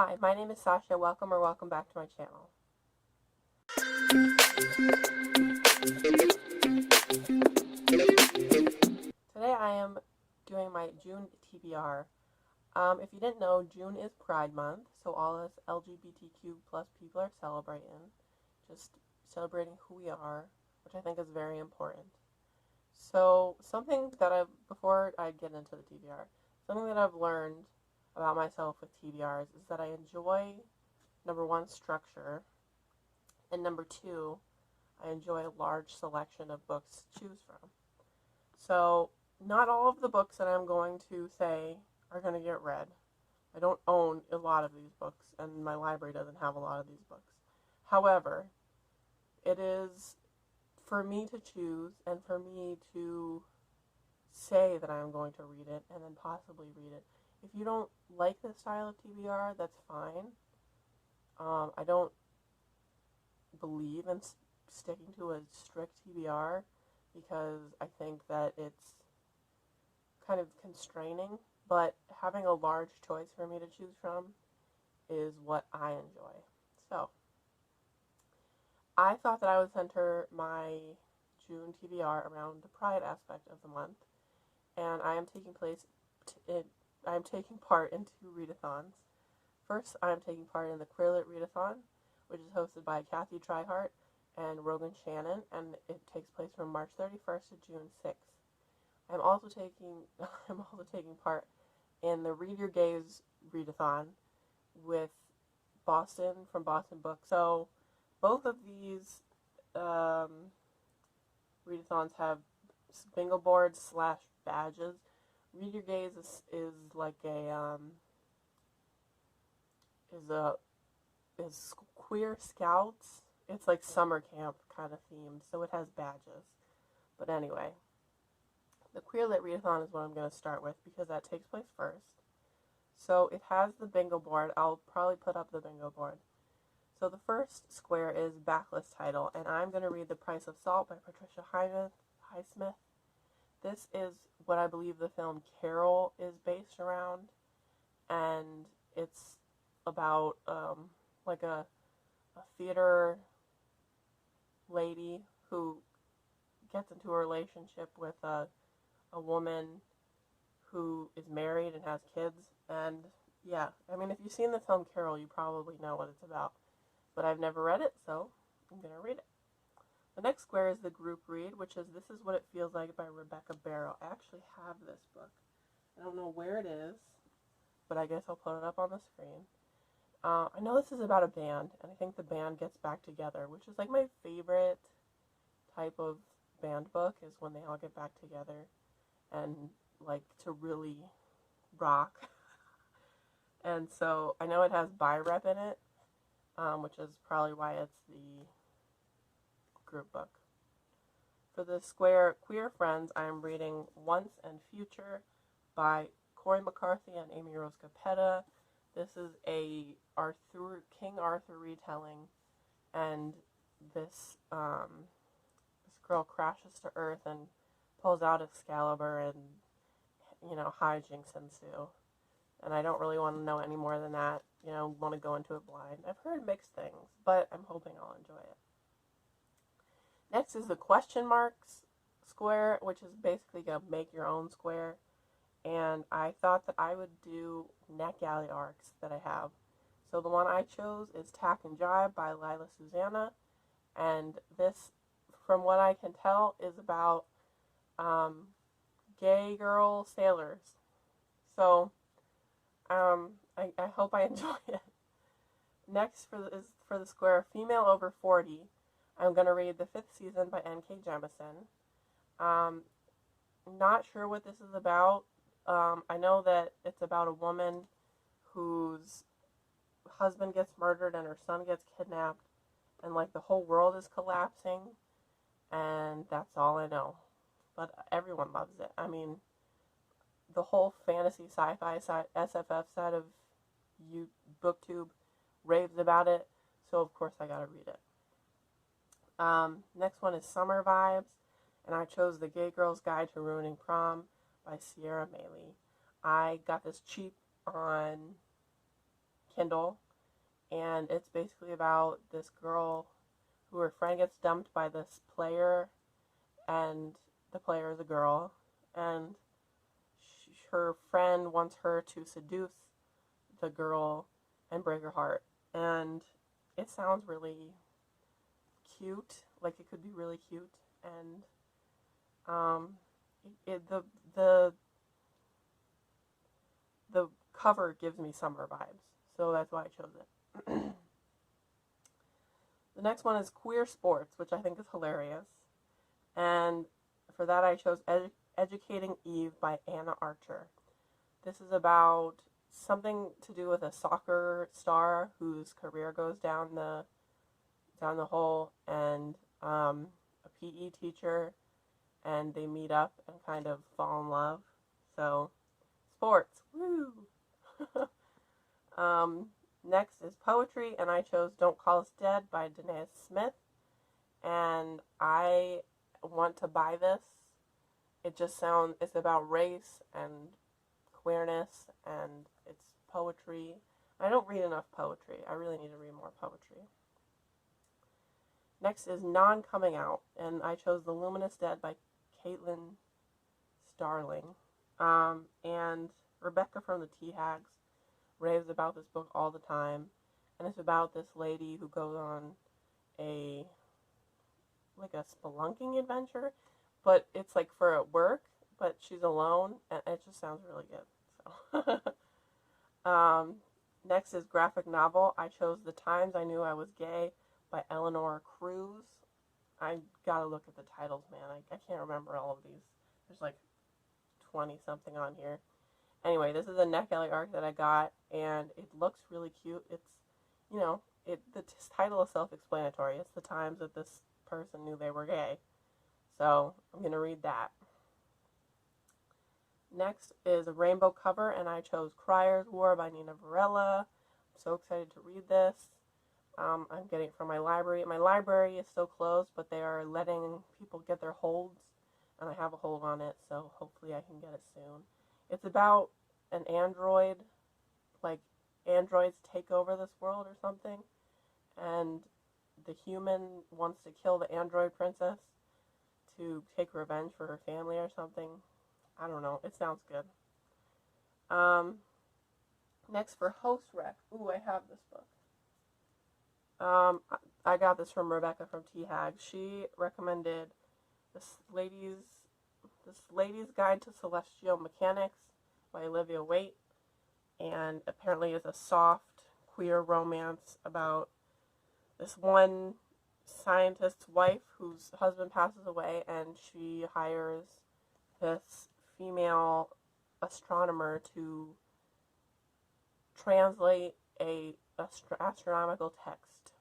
Hi, my name is Sasha. Welcome back to my channel. Today I am doing my June TBR. If you didn't know, June is Pride Month, so all us LGBTQ plus people are celebrating. Just celebrating who we are, which I think is very important. So before I get into the TBR, something that I've learned about myself with TBRs is that I enjoy, number one, structure, and number two, I enjoy a large selection of books to choose from. So, not all of the books that I'm going to say are going to get read. I don't own a lot of these books, and my library doesn't have a lot of these books. However, it is for me to choose and for me to say that I am going to read it and then possibly read it. If you don't like this style of TBR, that's fine. I don't believe in sticking to a strict TBR because I think that it's kind of constraining, but having a large choice for me to choose from is what I enjoy. So, I thought that I would center my June TBR around the Pride aspect of the month, and I am taking part in 2 readathons. First, I am taking part in the Lit Read-A-Thon, which is hosted by Kathy Tryhart and Rogan Shannon, and it takes place from March 31st to June 6th. I'm also taking part in the Read Your Gaze Readathon with Boston from Boston Books. So both of these readathons have bingo boards / badges. Read Your Gaze is like is queer scouts. It's like summer camp kind of themed, so it has badges. But anyway, the Queer Lit Read-A-Thon is what I'm going to start with because that takes place first. So it has the bingo board. I'll probably put up the bingo board. So the first square is backlist title, and I'm going to read The Price of Salt by Patricia Highsmith. This is what I believe the film Carol is based around, and it's about like a theater lady who gets into a relationship with a woman who is married and has kids. And yeah, I mean, if you've seen the film Carol, you probably know what it's about. But I've never read it, so I'm going to read it. The next square is the group read, which is This Is What It Feels Like by Rebecca Barrow. I actually have this book. I don't know where it is, but I guess I'll put it up on the screen. I know this is about a band, and I think the band gets back together, which is like my favorite type of band book, is when they all get back together and like to really rock. And so I know it has buy rep in it, which is probably why it's the group book. For the square Queer Friends, I am reading Once and Future by Cory McCarthy and Amy Rose Cappetta. This is a King Arthur retelling, and this girl crashes to Earth and pulls out Excalibur, and hijinks ensue. And I don't really want to know any more than that. Want to go into it blind. I've heard mixed things, but I'm hoping I'll enjoy it. Next is the question marks square, which is basically a make your own square. And I thought that I would do NetGalley arcs that I have. So the one I chose is Tack and Jive by Lila Susanna. And this, from what I can tell, is about gay girl sailors. So I hope I enjoy it. Next is for the square Female Over 40. I'm going to read the 5th season by N.K. Jemisin. Not sure what this is about. I know that it's about a woman whose husband gets murdered and her son gets kidnapped, and like the whole world is collapsing, and that's all I know. But everyone loves it. I mean, the whole fantasy sci-fi side, SFF side of BookTube raves about it, so of course I gotta read it. Next one is Summer Vibes, and I chose The Gay Girl's Guide to Ruining Prom by Sierra Mailey. I got this cheap on Kindle, and it's basically about this girl who her friend gets dumped by this player, and the player is a girl, and her friend wants her to seduce the girl and break her heart. And it sounds really cute, like it could be really cute, and the cover gives me summer vibes, so that's why I chose it. The next one is Queer Sports, which I think is hilarious, and for that I chose Educating Eve by Anna Archer. This is about something to do with a soccer star whose career goes down the hole, and a PE teacher, and they meet up and kind of fall in love. So, sports, woo! Next is poetry, and I chose Don't Call Us Dead by Danae Smith, and I want to buy this. It's about race and queerness, and it's poetry. I don't read enough poetry. I really need to read more poetry. Next is Non-Coming Out, and I chose The Luminous Dead by Caitlin Starling. And Rebecca from the Tea Hags raves about this book all the time, and it's about this lady who goes on a spelunking adventure, but it's like for work, but she's alone, and it just sounds really good. So, next is graphic novel. I chose The Times I Knew I Was Gay by Eleanor Cruz. I gotta look at the titles, man. I can't remember all of these. There's like 20 something on here. Anyway, this is a Neck Alley arc that I got, and it looks really cute. It's, the title is self-explanatory. It's the times that this person knew they were gay. So, I'm going to read that. Next is a rainbow cover, and I chose Criers War by Nina Varela. I'm so excited to read this. I'm getting it from my library. My library is still closed, but they are letting people get their holds, and I have a hold on it, so hopefully I can get it soon. It's about an android, like androids take over this world or something, and the human wants to kill the android princess to take revenge for her family or something. I don't know. It sounds good. Next for Host Rec. Ooh, I have this book. I got this from Rebecca from Tea Hag. She recommended this lady's Guide to Celestial Mechanics by Olivia Waite, and apparently is a soft queer romance about this one scientist's wife whose husband passes away, and she hires this female astronomer to translate a astronomical text.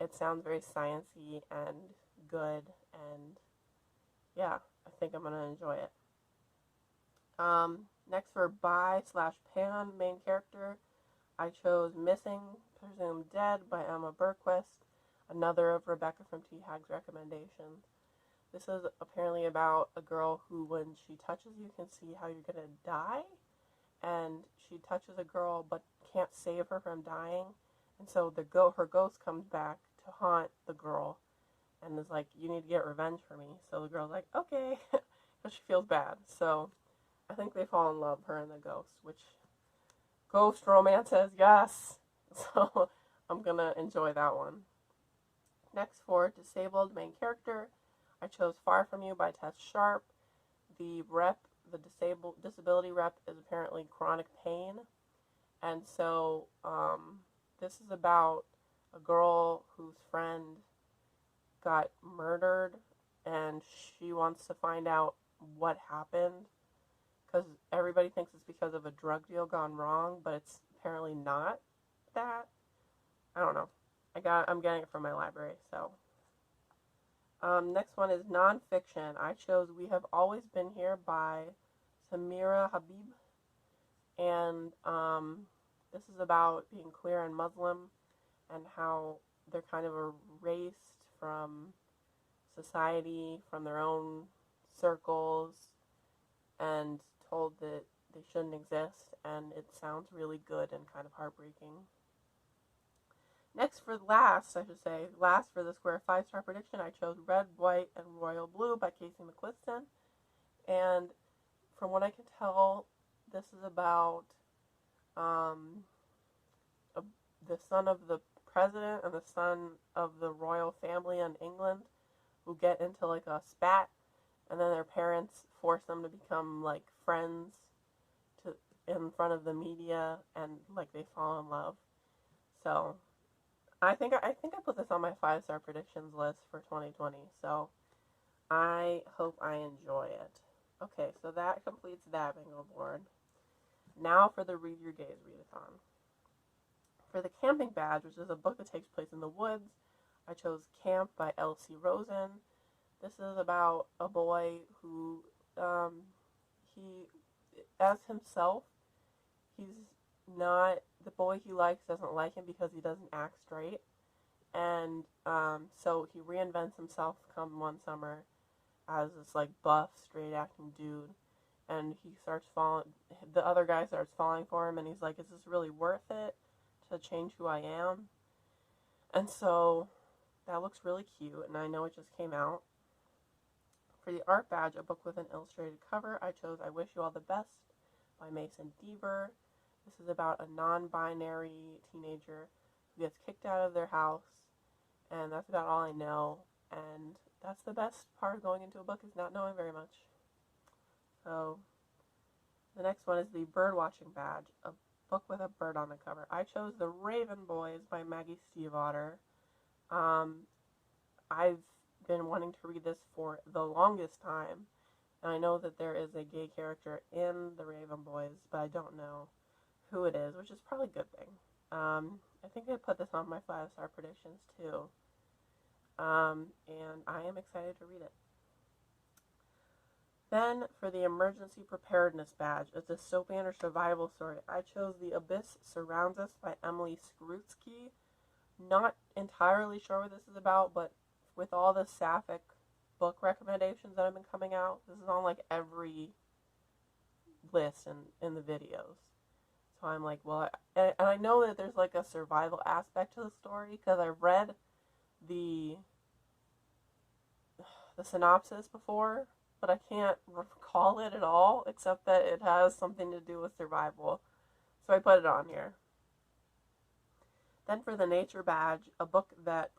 It sounds very sciencey and good, and yeah, I think I'm going to enjoy it. Next for bi/pan main character, I chose Missing, Presumed Dead by Emma Berquist, another of Rebecca from Tea Hag's recommendations. This is apparently about a girl who, when she touches you, can see how you're going to die, and she touches a girl but can't save her from dying, and so her ghost comes back to haunt the girl, and is like, you need to get revenge for me. So the girl's like, okay, because she feels bad. So I think they fall in love, her and the ghost, which ghost romance says yes. So I'm going to enjoy that one. Next for disabled main character, I chose Far From You by Tess Sharp. The disability rep is apparently chronic pain. And so this is about a girl whose friend got murdered, and she wants to find out what happened, because everybody thinks it's because of a drug deal gone wrong, but it's apparently not that. I don't know. I'm getting it from my library, so. Next one is nonfiction. I chose We Have Always Been Here by Samira Habib, and this is about being queer and Muslim, and how they're kind of erased from society, from their own circles, and told that they shouldn't exist, and it sounds really good and kind of heartbreaking. Next last for the Square 5-star prediction, I chose Red, White, and Royal Blue by Casey Mcclinton. And from what I can tell, this is about the son of the president and the son of the royal family in England who get into like a spat, and then their parents force them to become like friends in front of the media, and like they fall in love. So I think I put this on my 5-star predictions list for 2020. So I hope I enjoy it. Okay, so that completes that bingo board. Now for the Read Your Gaze Read-A-Thon. For the camping badge, which is a book that takes place in the woods, I chose Camp by L-C Rosen. This is about a boy who, as himself, the boy he likes doesn't like him because he doesn't act straight. And so he reinvents himself come one summer as this like buff, straight acting dude. And the other guy starts falling for him, and he's like, is this really worth it to change who I am? And so that looks really cute, and I know it just came out. For the art badge, a book with an illustrated cover, I chose I Wish You All the Best by Mason Deaver. This is about a non-binary teenager who gets kicked out of their house, and that's about all I know. And that's the best part of going into a book, is not knowing very much. So the next one is the Birdwatching badge, a book with a bird on the cover. I chose The Raven Boys by Maggie Otter. I've been wanting to read this for the longest time, and I know that there is a gay character in The Raven Boys, but I don't know who it is, which is probably a good thing. I think I put this on my 5-star predictions too, and I am excited to read it. Then, for the Emergency Preparedness badge, it's a soap opera survival story. I chose The Abyss Surrounds Us by Emily Skrutsky. Not entirely sure what this is about, but with all the sapphic book recommendations that have been coming out, this is on like every list in the videos. So I'm like, well, and I know that there's like a survival aspect to the story because I read the synopsis before, but I can't recall it at all, except that it has something to do with survival. So I put it on here. Then for the Nature badge, a book that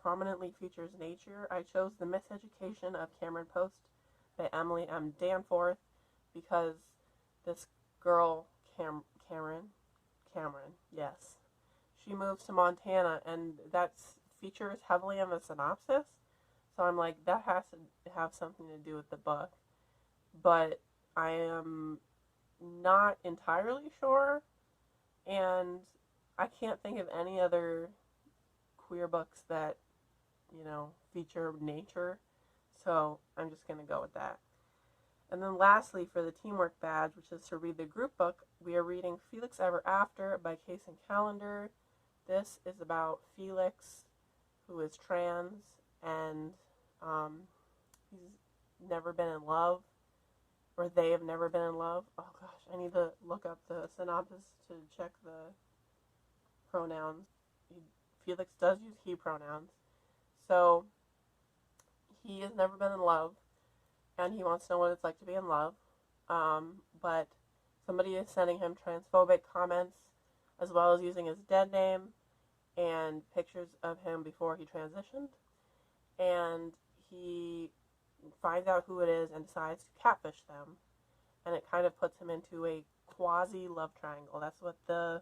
prominently features nature, I chose The Miseducation of Cameron Post by Emily M. Danforth, because this girl, Cameron, yes, she moves to Montana, and that features heavily in the synopsis. So I'm like, that has to have something to do with the book. But I am not entirely sure, and I can't think of any other queer books that, feature nature. So I'm just going to go with that. And then lastly, for the Teamwork badge, which is to read the group book, we are reading Felix Ever After by Kason Callender. This is about Felix, who is trans, and he's never been in love, or they have never been in love. Oh gosh, I need to look up the synopsis to check the pronouns. Felix does use he pronouns. So he has never been in love, and he wants to know what it's like to be in love. But somebody is sending him transphobic comments, as well as using his dead name and pictures of him before he transitioned. And he finds out who it is and decides to catfish them. And it kind of puts him into a quasi-love triangle. That's what the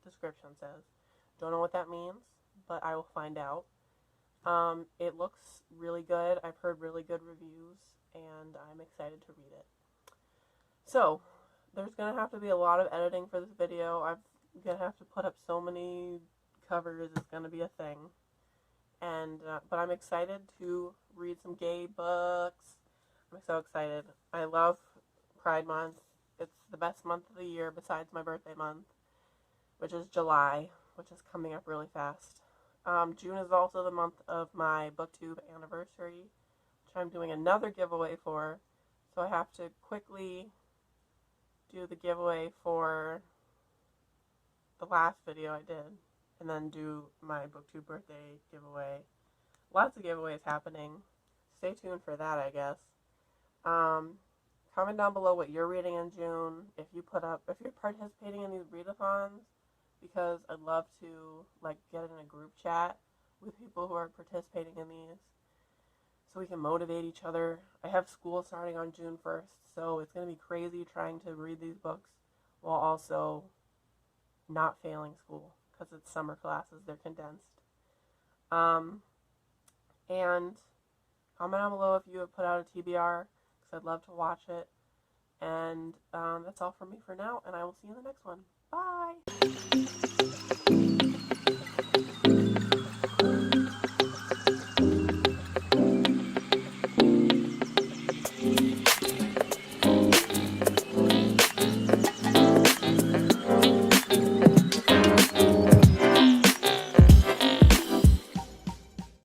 description says. Don't know what that means, but I will find out. It looks really good. I've heard really good reviews, and I'm excited to read it. So, there's going to have to be a lot of editing for this video. I'm going to have to put up so many covers. It's going to be a thing. And but I'm excited to read some gay books. I'm so excited. I love Pride Month. It's the best month of the year besides my birthday month, which is July, which is coming up really fast. June is also the month of my BookTube anniversary, which I'm doing another giveaway for. So I have to quickly do the giveaway for the last video I did, and then do my BookTube birthday giveaway. Lots of giveaways happening. Stay tuned for that, I guess. Comment down below what you're reading in June, if you're participating in these readathons, because I'd love to get in a group chat with people who are participating in these, so we can motivate each other. I have school starting on June 1st, so it's going to be crazy trying to read these books while also not failing school, because it's summer classes, they're condensed. And comment down below if you have put out a TBR, because I'd love to watch it. And that's all from me for now, and I will see you in the next one. Bye!